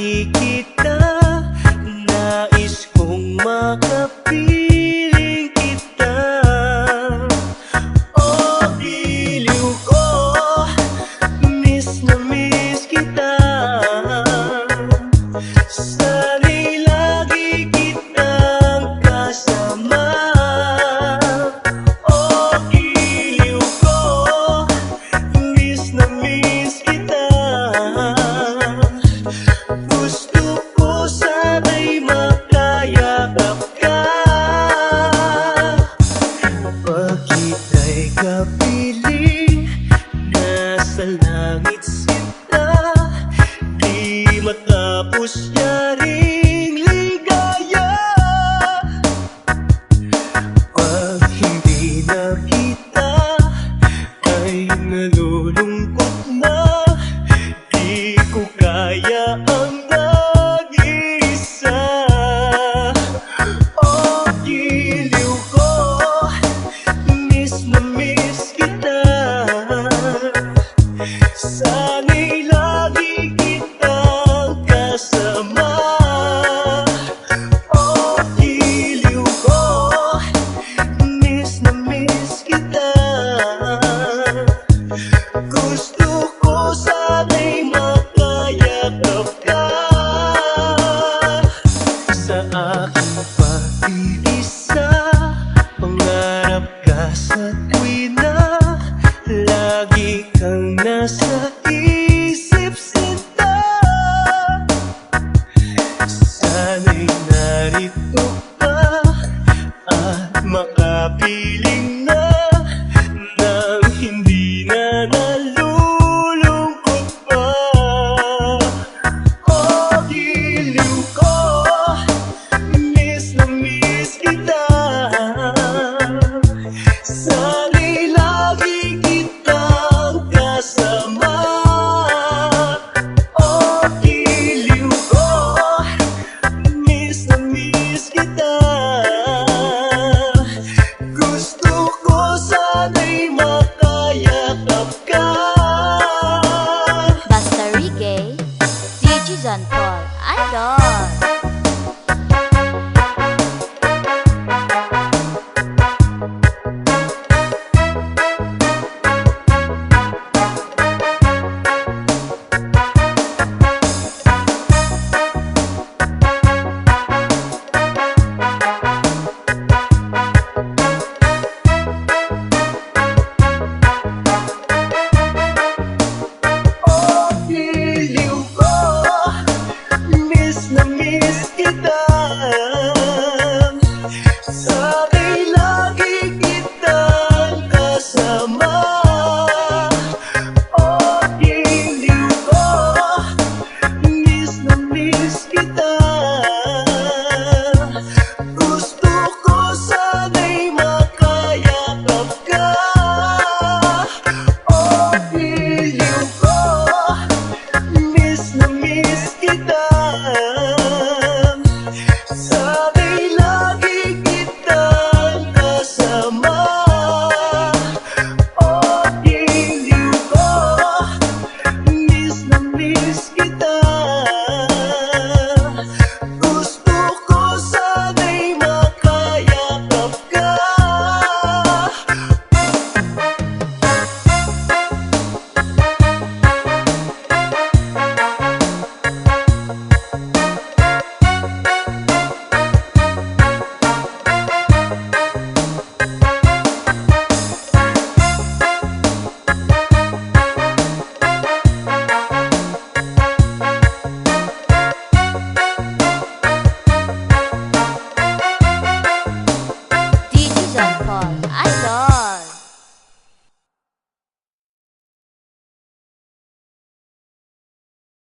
lagi kita, nais kong makapiling kita. Oh, iliw ko, miss na miss kita. Sana'y lagi kitang kasama. Oh, iliw ko, miss na miss kita. Gusto ko sana'y makayakap ka. Pag kita'y kapiling, nasa langit sinta, di matapos yaring ligaya. Pag hindi na kita, ay nalulungkot na, di ko kaya ang nag-iisa. Oh, giliw ko, miss na miss kita. Sana'y lagi kitang kasama. Oh, giliw ko, miss na miss kita. Gusto ko sana'y makayakap ka. Sa aking pag-iisa, pangarap ka sa tuwina, lagi kang nasa isip sinta. Sana'y narito ka at makapiling na, nang hindi na nalulungkot pa. Oh, giliw ko, miss na miss kita. Sana'y lagi kitang kasama. Oh, giliw ko, miss na miss kita. Gusto ko sana'y makayakap ka. Basta Reggae, DJ John Paul, Idol.